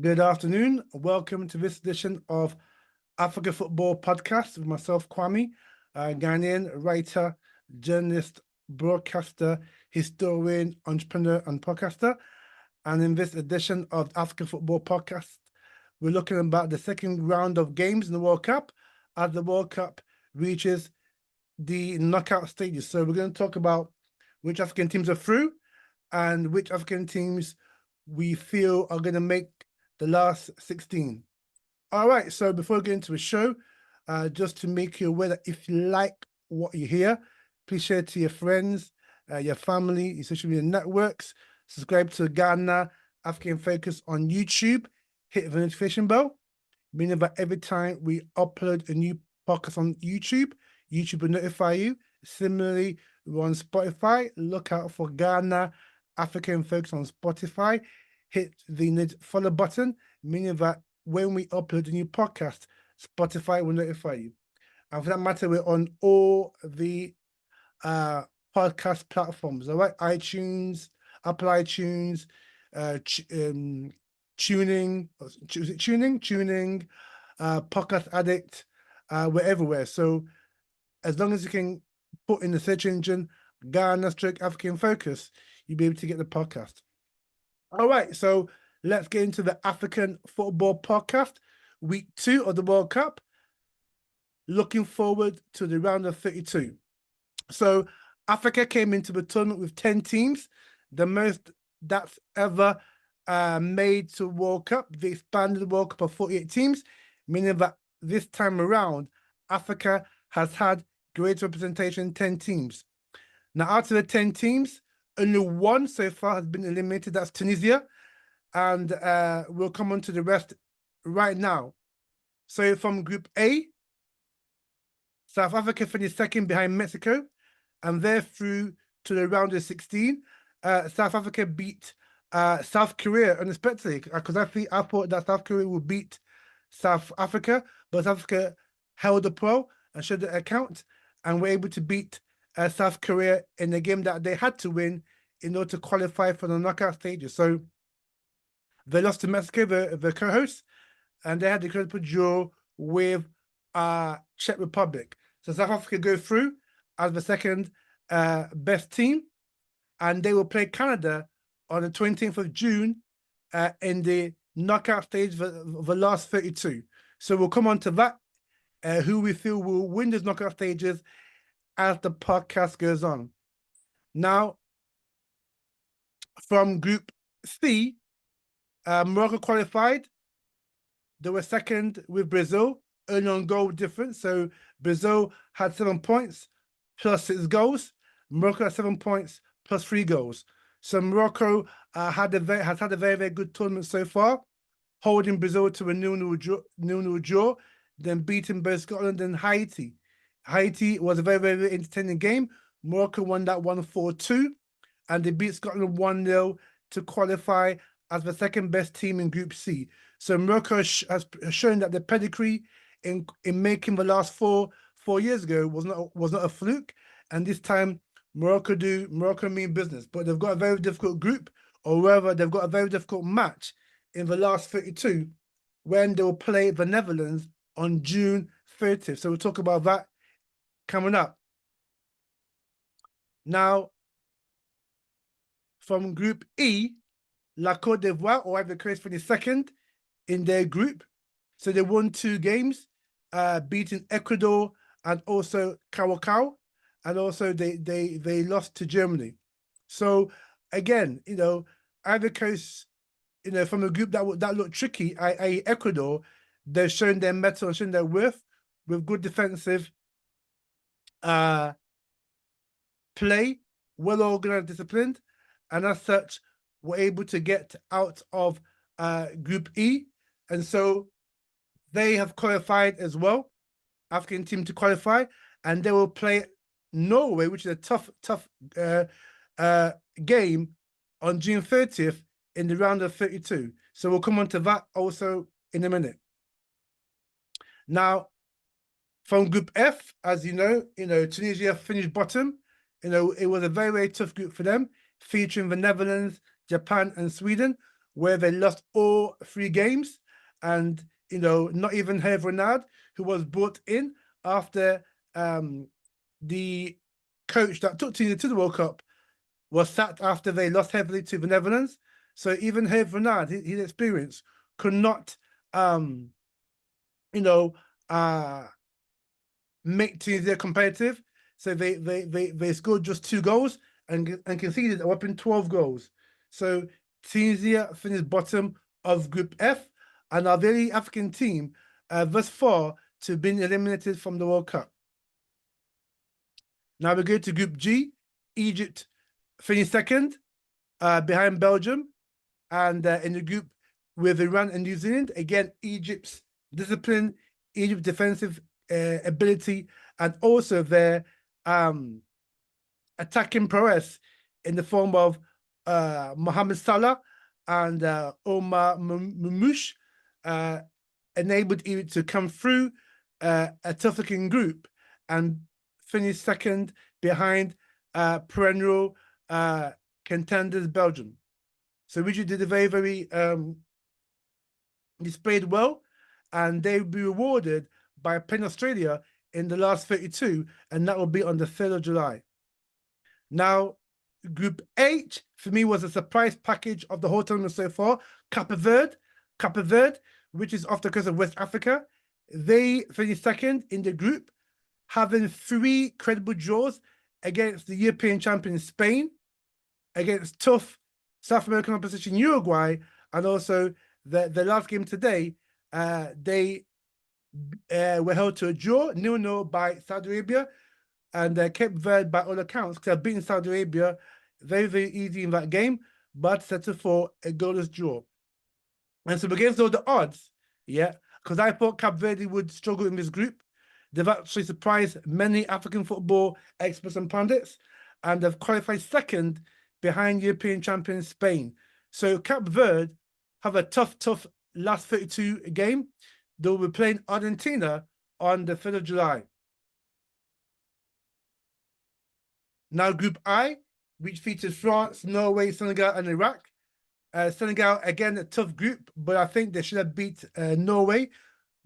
Good afternoon. Welcome to this edition of African Football Podcast with myself, Kwame, Ghanaian writer, journalist, broadcaster, historian, entrepreneur, and podcaster. And in this edition of African Football Podcast, we're looking about the second round of games in the World Cup as the World Cup reaches the knockout stages. So we're going to talk about which African teams are through and which African teams we feel are going to make the last 16. All right, so before we get into the show, just to make you aware that if you like what you hear, please share it to your friends, your family, your social media networks. Subscribe to Ghana African Focus on YouTube. Hit the notification bell, meaning that every time we upload a new podcast on YouTube, YouTube will notify you. Similarly, we're on Spotify. Look out for Ghana African Focus on Spotify. Hit the follow button, meaning that when we upload a new podcast, Spotify will notify you. And for that matter, we're on all the podcast platforms, all right? iTunes, Apple iTunes, Tuning, Podcast Addict, we're everywhere. So as long as you can put in the search engine, Ghana African Focus, you'll be able to get the podcast. All right, so let's get into the African Football Podcast, week 2 of the World Cup. Looking forward to the round of 32. So Africa came into the tournament with 10 teams, the most that's ever made to World Cup. They expanded the World Cup of 48 teams, meaning that this time around, Africa has had greater representation, 10 teams. Now, out of the 10 teams, only one so far has been eliminated. That's Tunisia. And we'll come on to the rest right now. So from Group A, South Africa finished second behind Mexico. And they're through to the round of 16. South Africa beat South Korea unexpectedly, because I thought that South Korea would beat South Africa. But South Africa held the pro and showed the account and were able to beat South Korea in a game that they had to win in order to qualify for the knockout stages. So they lost to Mexico, the co-hosts, and they had the incredible draw with Czech Republic. So South Africa go through as the second best team, and they will play Canada on the 20th of June in the knockout stage for the last 32. So we'll come on to that, who we feel will win those knockout stages as the podcast goes on. Now, from Group C, Morocco qualified. They were second with Brazil, only on goal difference. So Brazil had 7 points plus 6 goals. Morocco had 7 points plus 3 goals. So Morocco has had a very, very good tournament so far, holding Brazil to a 0-0 draw, then beating both Scotland and Haiti. Haiti was a very, very entertaining game. Morocco won that 1-4-2, and they beat Scotland 1-0 to qualify as the second best team in Group C. So Morocco has shown that the pedigree in making the last four years ago was not a fluke, and this time Morocco mean business. But they've got a very difficult group, or rather, they've got a very difficult match in the last 32 when they will play the Netherlands on June 30th. So we'll talk about that coming up. Now, from Group E, La Côte d'Ivoire or Ivory Coast finished second in their group. So they won 2 games, beating Ecuador and also Curaçao, and also they lost to Germany. So again, Ivory Coast, from a group that looked tricky, i.e. Ecuador, they've shown their mettle and shown their worth with good defensive play, well organized, disciplined, and as such, were able to get out of Group E, and so they have qualified as well. African team to qualify, and they will play Norway, which is a tough game on June 30th in the round of 32. So we'll come on to that also in a minute. Now, from Group F, as you know, Tunisia finished bottom. It was a very, very tough group for them, featuring the Netherlands, Japan, and Sweden, where they lost all 3 games. And, you know, not even Hervé Renard, who was brought in after the coach that took Tunisia to the World Cup, was sacked after they lost heavily to the Netherlands. So even Hervé Renard, his experience, could not, make Tunisia competitive. So they scored just 2 goals and conceded a whopping 12 goals. So Tunisia finished bottom of Group F and are the only African team thus far to have been eliminated from the World Cup. Now we go to Group G. Egypt finished second behind Belgium. And in the group with Iran and New Zealand, again, Egypt's discipline, Egypt's defensive ability, and also their attacking prowess in the form of Mohamed Salah and Omar Mamouche enabled Egypt to come through a tough-looking group and finish second behind perennial contenders Belgium. So Egypt did a very, very displayed well, and they will be rewarded by playing Australia in the last 32, and that will be on the 3rd of July. Now, Group H, for me, was a surprise package of the whole tournament so far. Cape Verde, which is off the coast of West Africa. They finished second in the group, having 3 credible draws against the European champion Spain, against tough South American opposition Uruguay, and also the last game today, they were held to a draw, 0-0 by Saudi Arabia, and Cape Verde, by all accounts, because they've beaten Saudi Arabia very, very easy in that game, but settled for a goalless draw. And so against all the odds, because I thought Cape Verde would struggle in this group, they've actually surprised many African football experts and pundits, and they've qualified second behind European champion Spain. So Cape Verde have a tough last 32 game. They'll be playing Argentina on the 5th of July. Now Group I, which features France, Norway, Senegal, and Iraq. Senegal, again, a tough group, but I think they should have beat Norway,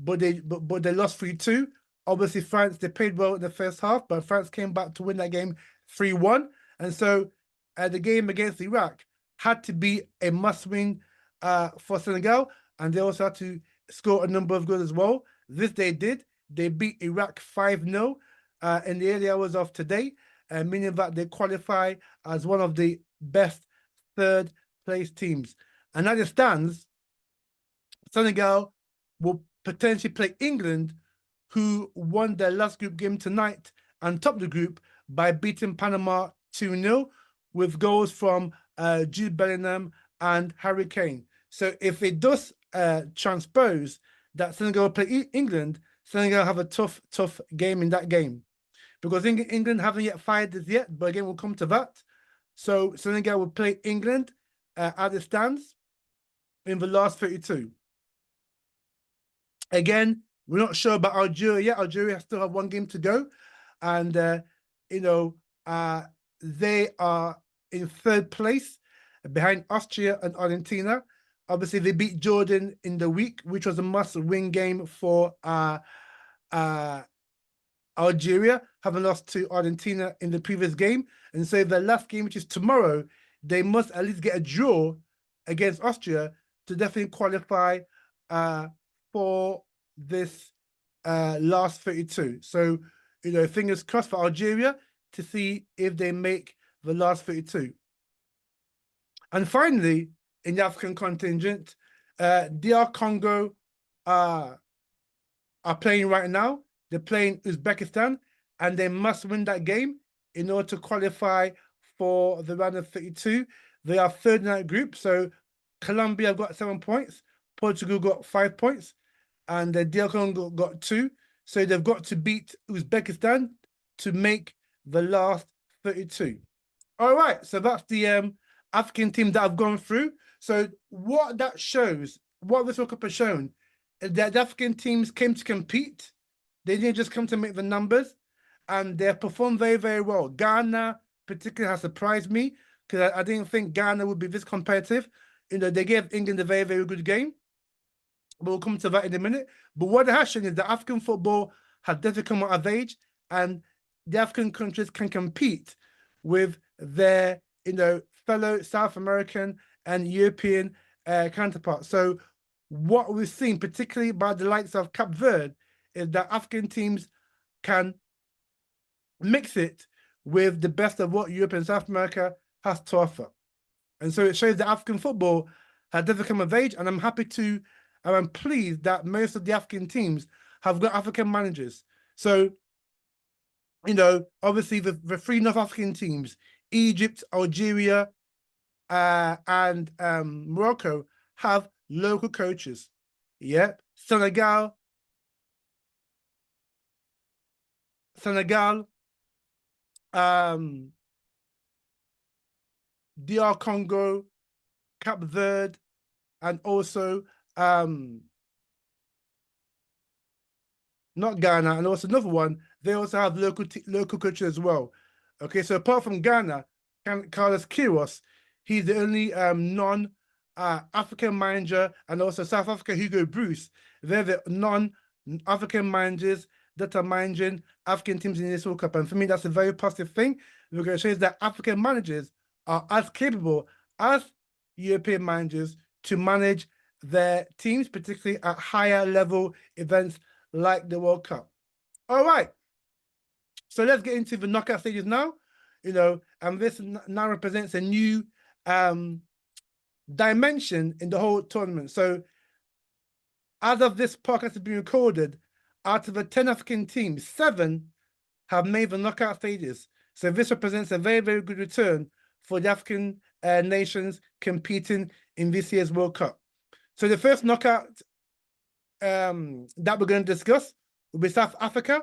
but they lost 3-2. Obviously, France, they played well in the first half, but France came back to win that game 3-1. And so the game against Iraq had to be a must-win for Senegal, and they also had to score a number of goals as well. This they did. They beat Iraq 5-0 in the early hours of today, meaning that they qualify as one of the best third-place teams. And as it stands, Senegal will potentially play England, who won their last group game tonight and topped the group by beating Panama 2-0 with goals from Jude Bellingham and Harry Kane. So if it does transpose that Senegal will play England, Senegal have a tough game in that game. Because England haven't yet fired this yet, but again, we'll come to that. So Senegal will play England as it stands in the last 32. Again, we're not sure about Algeria yet. Algeria still have 1 game to go. And, they are in 3rd place behind Austria and Argentina. Obviously, they beat Jordan in the week, which was a must-win game for Algeria, having lost to Argentina in the previous game. And so the last game, which is tomorrow, they must at least get a draw against Austria to definitely qualify for this last 32. So, fingers crossed for Algeria to see if they make the last 32. And finally, in the African contingent, DR Congo are playing right now. They're playing Uzbekistan, and they must win that game in order to qualify for the round of 32. They are 3rd in that group. So Colombia got 7 points, Portugal got 5 points, and DR Congo got 2. So they've got to beat Uzbekistan to make the last 32. All right, so that's the African team that I've gone through. So what that shows, what this World Cup has shown, is that the African teams came to compete. They didn't just come to make the numbers, and they have performed very, very well. Ghana particularly has surprised me, because I didn't think Ghana would be this competitive. they gave England a very, very good game. We'll come to that in a minute. But what they have shown is that African football has definitely come out of age, and the African countries can compete with their, fellow South American and European counterparts. So what we've seen, particularly by the likes of Cape Verde, is that African teams can mix it with the best of what Europe and South America has to offer. And so it shows that African football has definitely come of age, and I'm pleased that most of the African teams have got African managers. So, obviously the three North African teams, Egypt, Algeria, and Morocco, have local coaches. Yeah, Senegal, DR Congo, Cape Verde, and also not Ghana, and also another one. They also have local coaches as well. Okay, so apart from Ghana, Carlos Queiroz, he's the only non-African manager, and also South Africa, Hugo Bruce. They're the non-African managers that are managing African teams in this World Cup. And for me, that's a very positive thing, because it shows that African managers are as capable as European managers to manage their teams, particularly at higher level events like the World Cup. All right. So let's get into the knockout stages now, and this now represents a new dimension in the whole tournament. So as of this podcast has been recorded, out of the 10 African teams, 7 have made the knockout stages. So this represents a very, very good return for the African nations competing in this year's World Cup. So the first knockout that we're going to discuss will be South Africa,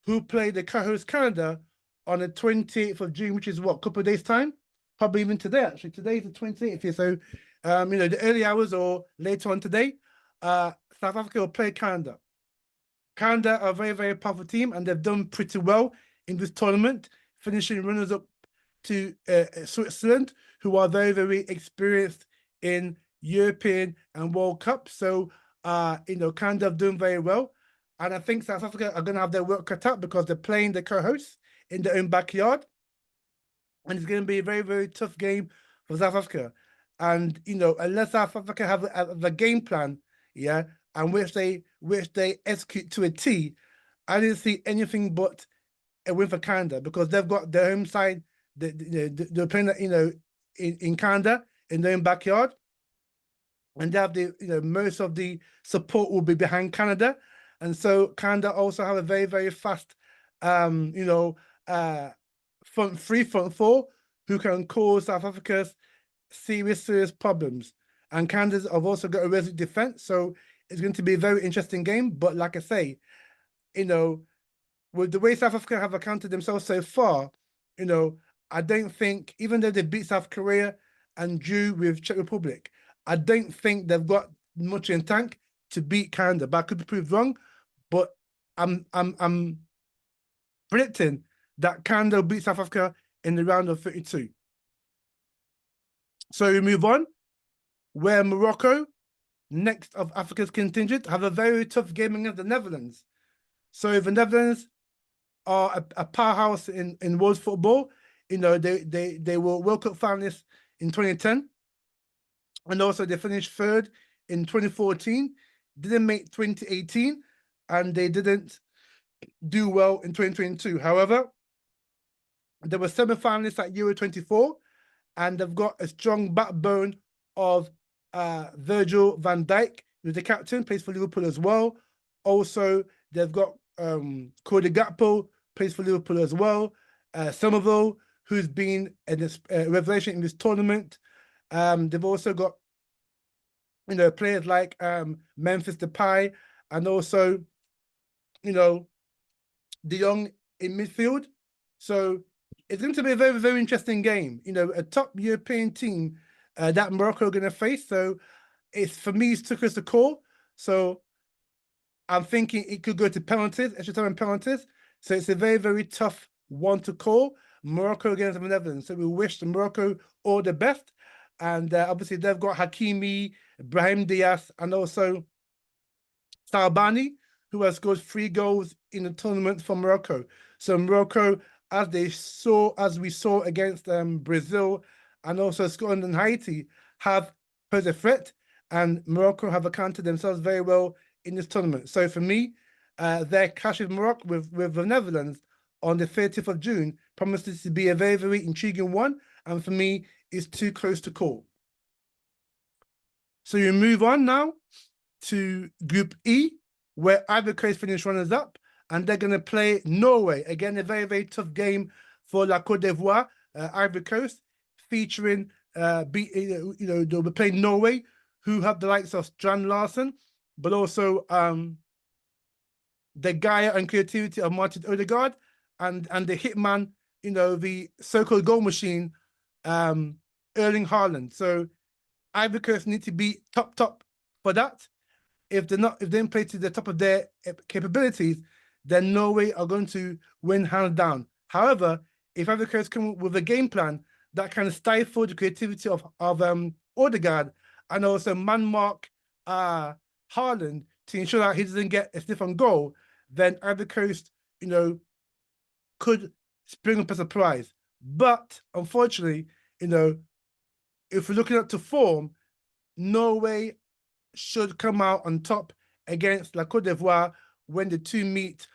who play the co-host Canada on the 28th of June, which is what, a couple of days' time? Probably even today, actually. Today is the 28th here. So, the early hours or later on today, South Africa will play Canada. Canada are a very, very powerful team, and they've done pretty well in this tournament, finishing runners-up to Switzerland, who are very, very experienced in European and World Cup. So, Canada have done very well. And I think South Africa are going to have their work cut out, because they're playing the co-hosts in their own backyard. And it's going to be a very, very tough game for South Africa. And, unless South Africa have a game plan, and which they execute to a T, I didn't see anything but a win for Canada, because they've got their home side. They're playing, in Canada, in their own backyard. And they have most of the support will be behind Canada. And so Canada also have a very, very fast, front three, front four, who can cause South Africa's serious problems. And Canada have also got a resolute defense. So it's going to be a very interesting game. But like I say, with the way South Africa have accounted themselves so far, I don't think, even though they beat South Korea and drew with Czech Republic, I don't think they've got much in tank to beat Canada. But I could be proved wrong. But I'm predicting that Canada will beat South Africa in the round of 32. So we move on, where Morocco, next of Africa's contingent, have a very tough game against the Netherlands. So the Netherlands are a powerhouse in world football. They were World Cup finalists in 2010. And also they finished third in 2014, didn't make 2018, and they didn't do well in 2022. However, they were semi-finalists at Euro 24, and they've got a strong backbone of Virgil van Dijk, who's the captain, plays for Liverpool as well. Also, they've got Cody Gakpo, plays for Liverpool as well. Somerville, who's been a revelation in this tournament. They've also got, players like Memphis Depay, and also, De Jong in midfield. So it's going to be a very, very interesting game. A top European team that Morocco are going to face. So for me, it's too close to call. So I'm thinking it could go to penalties, extra time and penalties. So it's a very, very tough one to call. Morocco against the Netherlands. So we wish the Morocco all the best. And obviously they've got Hakimi, Brahim Diaz, and also Salbani, who has scored 3 goals in the tournament for Morocco. So Morocco, as we saw against Brazil and also Scotland and Haiti, have posed a threat, and Morocco have accounted themselves very well in this tournament. So for me, their clash with Morocco with the Netherlands on the 30th of June promises to be a very, very intriguing one, and for me, it's too close to call. So you move on now to Group E, where Ivory Coast finished runners-up, and they're going to play Norway. Again, a very, very tough game for La Côte d'Ivoire, Ivory Coast, featuring, they'll be playing Norway, who have the likes of Strand Larsen, but also the guy and creativity of Martin Odegaard, and the hitman, the so-called goal machine, Erling Haaland. So Ivory Coast need to be top for that. If they don't play to the top of their capabilities, then Norway are going to win hands down. However, if Ivory Coast come up with a game plan that can stifle the creativity of Odegaard and also man-mark Haaland to ensure that he doesn't get a stiff on goal, then Ivory Coast, could spring up a surprise. But unfortunately, if we're looking at to form, Norway should come out on top against La Côte d'Ivoire when the two meet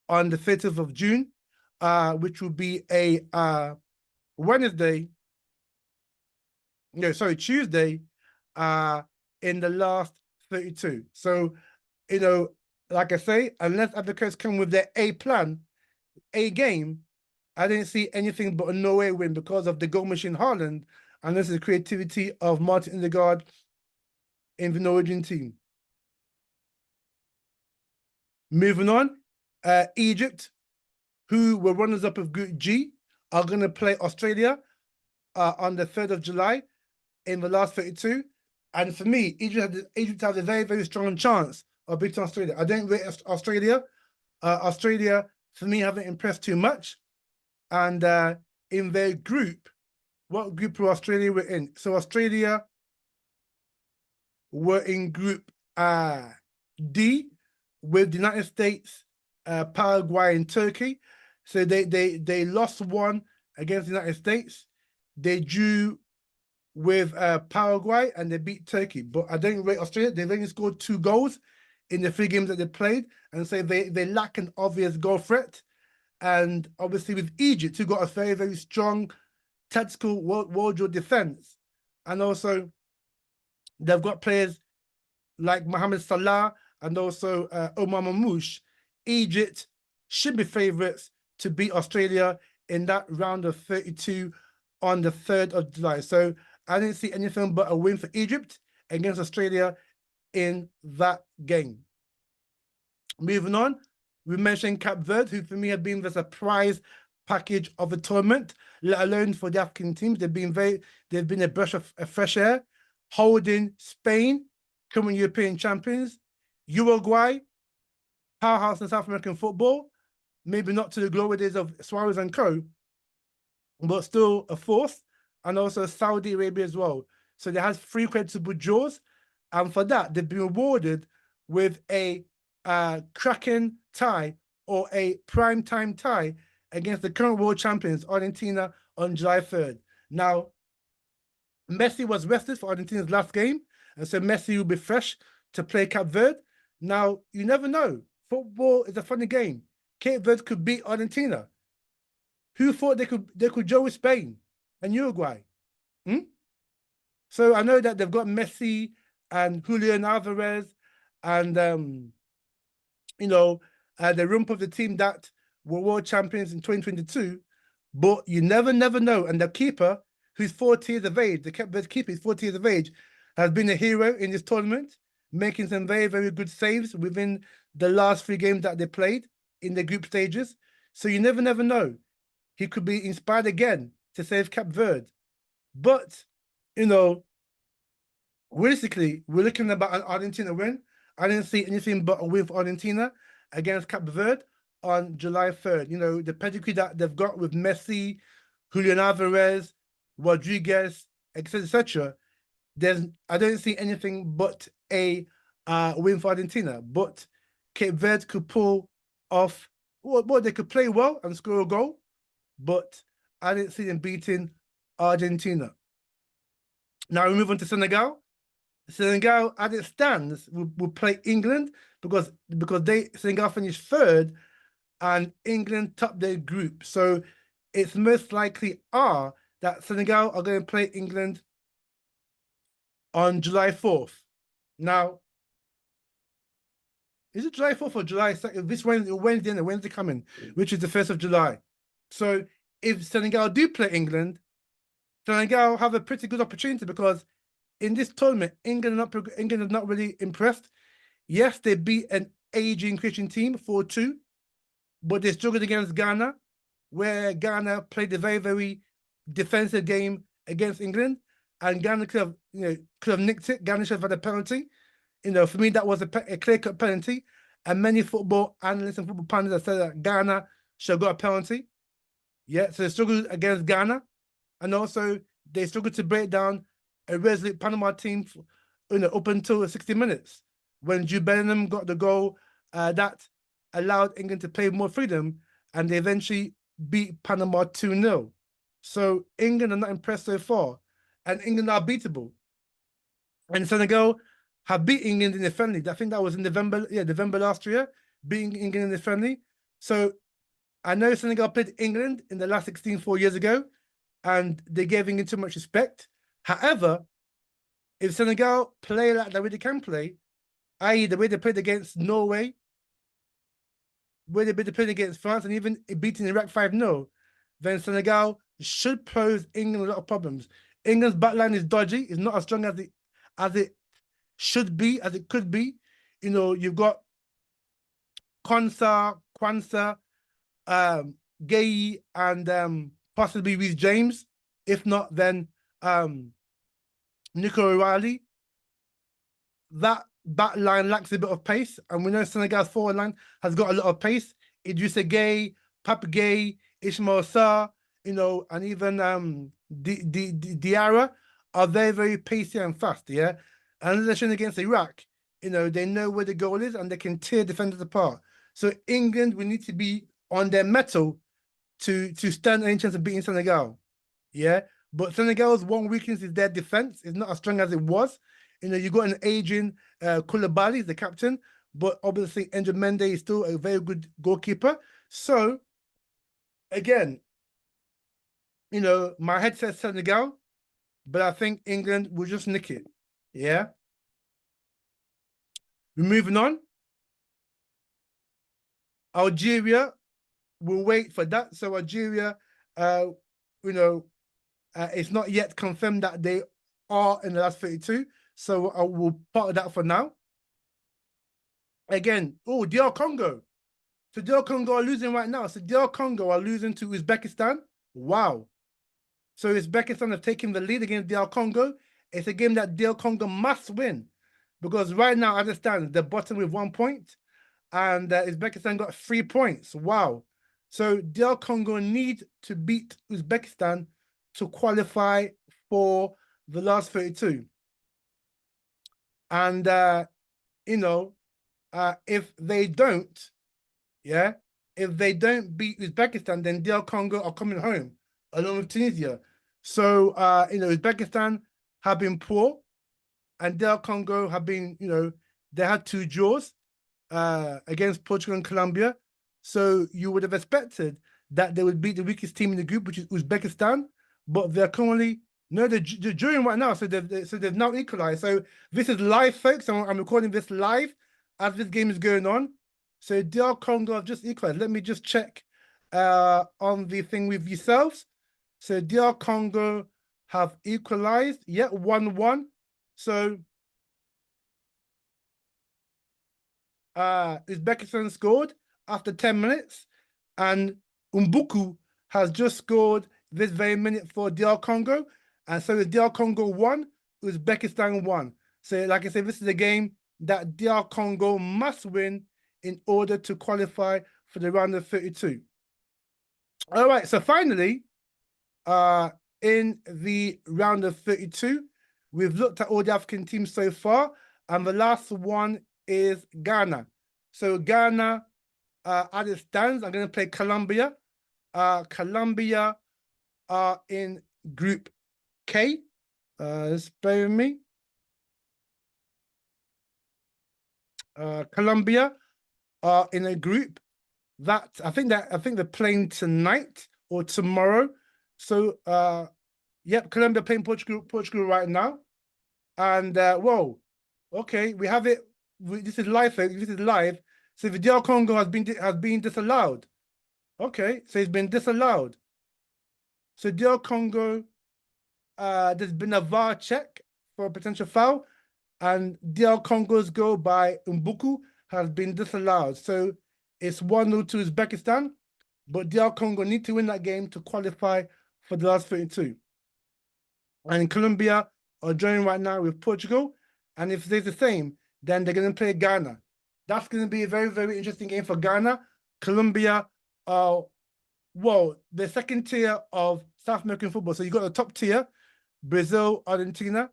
on the 30th of June, which will be a Tuesday, in the last 32. So, like I say, unless Ivory Coast come with their A plan, A game, I didn't see anything but a Norway win because of the goal machine Haaland, and this is the creativity of Martin Odegaard in the Norwegian team. Moving on, Egypt, who were runners-up of Group G, are going to play Australia on the 3rd of July in the last 32. And for me, Egypt has a very, very strong chance of beating Australia. I don't rate Australia. Australia, for me, haven't impressed too much. And in their group, what group were Australia were in? So Australia were in Group D with the United States, Paraguay, and Turkey. So they lost one against the United States. They drew with Paraguay and they beat Turkey. But I don't rate Australia. They've only scored 2 goals in the 3 games that they played, and so they lack an obvious goal threat. And obviously with Egypt, who got a very, very strong tactical wardrobe defense, and also they've got players like Mohamed Salah and also Omar Mamouche. Egypt should be favourites to beat Australia in that round of 32 on the 3rd of July. So I didn't see anything but a win for Egypt against Australia in that game. Moving on, we mentioned Cape Verde, who for me have been the surprise package of the tournament, let alone for the African teams. They've been a breath of fresh air, holding Spain, current European champions, Uruguay, powerhouse in South American football, maybe not to the glory days of Suarez and co, but still a force, and also Saudi Arabia as well. So they have 3 credible draws, and for that, they've been rewarded with a cracking tie or a prime time tie against the current world champions, Argentina, on July 3rd. Now, Messi was rested for Argentina's last game, and so Messi will be fresh to play Cape Verde. Now, you never know. Football is a funny game. Cape Verde could beat Argentina. Who thought they could draw with Spain and Uruguay? So I know that they've got Messi and Julian Alvarez and the rump of the team that were world champions in 2022, but you never know. And the keeper, who's 40 years of age, the Cape Verde keeper is 40 years of age, has been a hero in this tournament, making some very, very good saves within the last 3 games that they played in the group stages. So you never know. He could be inspired again to save Cape Verde. But, realistically, we're looking about an Argentina win. I didn't see anything but a win for Argentina against Cape Verde on July 3rd. The pedigree that they've got with Messi, Julian Alvarez, Rodriguez, etc., etc., I don't see anything but a win for Argentina. But Cape Verde could pull off. Well, they could play well and score a goal, but I didn't see them beating Argentina. Now we move on to Senegal. Senegal, as it stands, will play England because Senegal finished third and England topped their group. So it's most likely that Senegal are going to play England on July 4th. Now, is it July 4th or July 2nd? This Wednesday coming, which is the 1st of July. So if Senegal do play England, Senegal have a pretty good opportunity because in this tournament, England is not really impressed. Yes, they beat an aging Christian team 4-2, but they struggled against Ghana, where Ghana played a very, very defensive game against England, and Ghana could have nicked it. Ghana should have had a penalty. For me, that was a clear-cut penalty, and many football analysts and football pundits have said that Ghana should have got a penalty. Yeah, so they struggled against Ghana, and also they struggled to break down a resolute Panama team, up until 60 minutes when Jude Bellingham got the goal that allowed England to play more freedom, and they eventually beat Panama 2-0. So England are not impressed so far, and England are beatable. And Senegal have beat England in the friendly. I think that was in November last year, beating England in the friendly. So I know Senegal played England in the last 16 4 years ago, and they gave England too much respect. However, if Senegal play like the way they can play, i.e. the way they played against Norway, where they played against France, and even beating Iraq 5-0, then Senegal should pose England a lot of problems. England's backline is dodgy. It's not as strong as it should be, as it could be. You've got Kwanzaa, Gay, and possibly Reece James. If not, then Nico O'Reilly. That back line lacks a bit of pace, and we know Senegal's forward line has got a lot of pace. Idrissa Gueye, Pape Gueye, Ismail Sarr, and even Diarra are very, very pacey and fast, yeah? And in addition against Iraq, they know where the goal is and they can tear defenders apart. So England will need to be on their mettle to stand any chance of beating Senegal, yeah? But Senegal's one weakness is their defense. It's not as strong as it was. You got an aging Koulibaly, the captain, but obviously Enzo Mendes is still a very good goalkeeper. So, again, my head says Senegal, but I think England will just nick it. Yeah. We're moving on. Algeria, we'll wait for that. So Algeria, it's not yet confirmed that they are in the last 32. So I will part that for now. Again, DR Congo. So DR Congo are losing right now. So DR Congo are losing to Uzbekistan. Wow. So Uzbekistan have taken the lead against DR Congo. It's a game that DR Congo must win because right now, as it stands, they're bottom with 1 point, and Uzbekistan got 3 points. Wow. So DR Congo need to beat Uzbekistan to qualify for the last 32. And, if they don't, if they don't beat Uzbekistan, then DR Congo are coming home along with Tunisia. So, Uzbekistan have been poor, and DR Congo have been, they had 2 draws against Portugal and Colombia. So you would have expected that they would beat the weakest team in the group, which is Uzbekistan, but they're currently they're drawing right now, so they've now equalized. So this is live, folks. I'm recording this live as this game is going on. So DR Congo have just equalized. Let me just check on the thing with yourselves. So DR Congo have equalized. Yeah, 1-1. So Uzbekistan scored after 10 minutes, and Umbuku has just scored this very minute for DR Congo. And so the DR Congo won, Uzbekistan won. So like I said, this is a game that DR Congo must win in order to qualify for the round of 32. All right, so finally, in the round of 32. We've looked at all the African teams so far, and the last one is Ghana. So Ghana, as it stands, I'm going to play Colombia. Colombia are in Group K. Just bear with me. Colombia are in a group that I think they're playing tonight or tomorrow. So yep, Colombia playing Portugal right now. And whoa, okay, we have it. This is live. This is live. So the DR Congo has been disallowed. Okay, so it's been disallowed. So DR Congo, there's been a VAR check for a potential foul, and DR Congo's goal by Mbuku has been disallowed. So it's 1-0 to Uzbekistan, but DR Congo need to win that game to qualify for the last 32. And Colombia are joining right now with Portugal, and if they're the same, then they're going to play Ghana. That's going to be a very, very interesting game for Ghana. Colombia are, well, the second tier of South American football. So you got the top tier, Brazil, Argentina,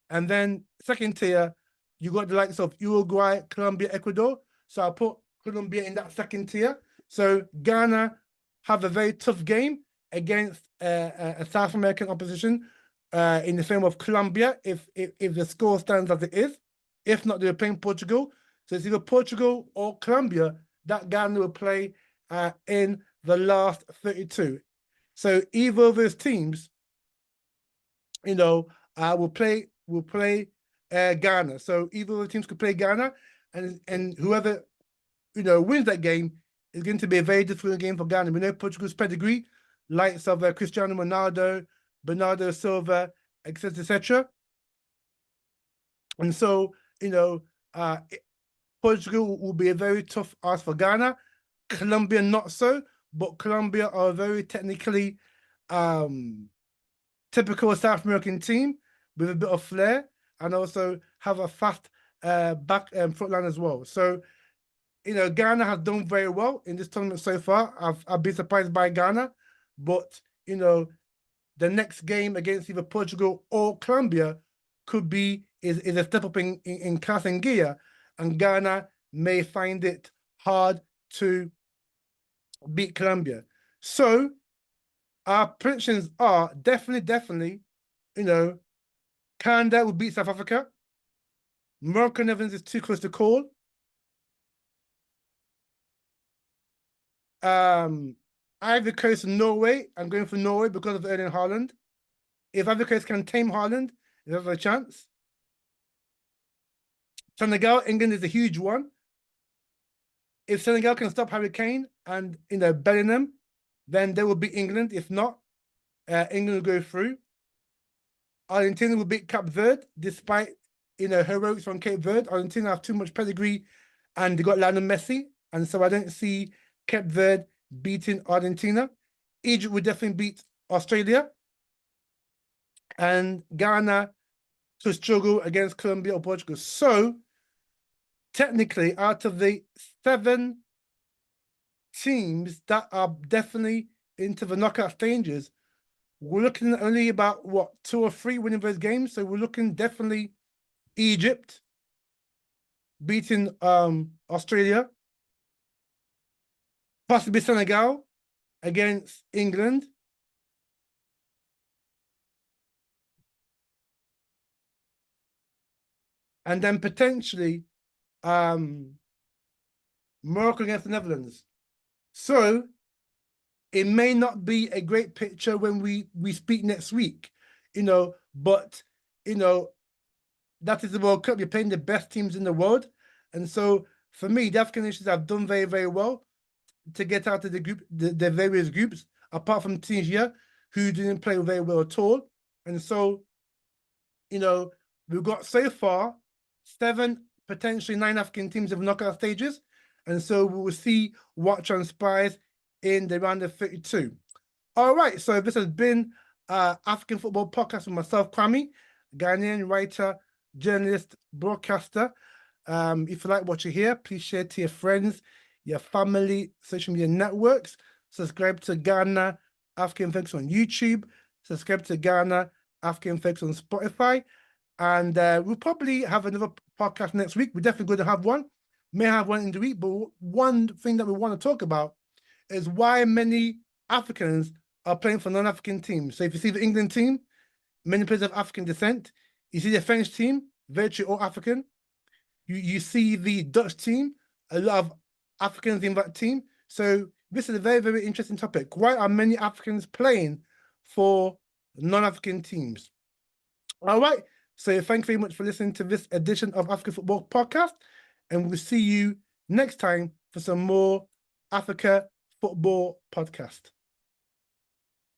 and then second tier, you got the likes of Uruguay, Colombia, Ecuador. So I'll put Colombia in that second tier. So Ghana have a very tough game against a South American opposition in the form of Colombia, if the score stands as it is. If not, they're playing Portugal. So it's either Portugal or Colombia that Ghana will play in the last 32. So either of those teams, you know, will play Ghana. So either of the teams could play Ghana, and whoever, you know, wins that game is going to be a very difficult game for Ghana. We know Portugal's pedigree, likes of Cristiano Ronaldo, Bernardo Silva, etc., etc. And so, you know, Portugal will be a very tough ask for Ghana. Colombia not so, but Colombia are a very technically typical South American team with a bit of flair, and also have a fast back front line as well. So, you know, Ghana has done very well in this tournament so far. I've been surprised by Ghana, but, you know, the next game against either Portugal or Colombia is a step up in class and gear, and Ghana may find it hard to beat Colombia. So our predictions are definitely, you know, Canada will beat South Africa. Morocco and Netherlands is too close to call. Ivory Coast and Norway. I'm going for Norway because of Erling Haaland. If Ivory Coast can tame Haaland, they have a chance. Senegal, England is a huge one. If Senegal can stop Harry Kane and, you know, Bellingham, then they will beat England. If not, England will go through. Argentina will beat Cape Verde, despite, you know, heroics from Cape Verde. Argentina have too much pedigree, and they got Lionel Messi, and so I don't see Cape Verde beating Argentina. Egypt would definitely beat Australia, and Ghana to struggle against Colombia or Portugal. So technically, out of the 7 teams that are definitely into the knockout stages, we're looking at only about, what, 2 or 3 winning those games. So we're looking definitely Egypt beating Australia, possibly Senegal against England, and then potentially Morocco against the Netherlands. So it may not be a great picture when we speak next week, you know, but, you know, that is the World Cup. You're playing the best teams in the world. And so for me, the African nations have done very, very well to get out of the group, the various groups, apart from Tunisia, who didn't play very well at all. And so, you know, we've got so far 7, potentially 9 African teams of knockout stages. And so we will see what transpires in the round of 32. All right, so this has been African Football Podcast with myself, Kwame, Ghanaian writer, journalist, broadcaster. If you like what you hear, please share to your friends, your family, social media networks. Subscribe to Ghana African Focus on YouTube. Subscribe to Ghana African Focus on Spotify. And we'll probably have another podcast next week. We're definitely going to have one. May have one in the week, but one thing that we want to talk about is why many Africans are playing for non-African teams. So if you see the England team, many players of African descent. You see the French team, virtually all African. You see the Dutch team, a lot of Africans in that team. So this is a very, very interesting topic. Why are many Africans playing for non-African teams? All right. So thanks very much for listening to this edition of African Football Podcast. And we'll see you next time for some more Africa Football Podcast.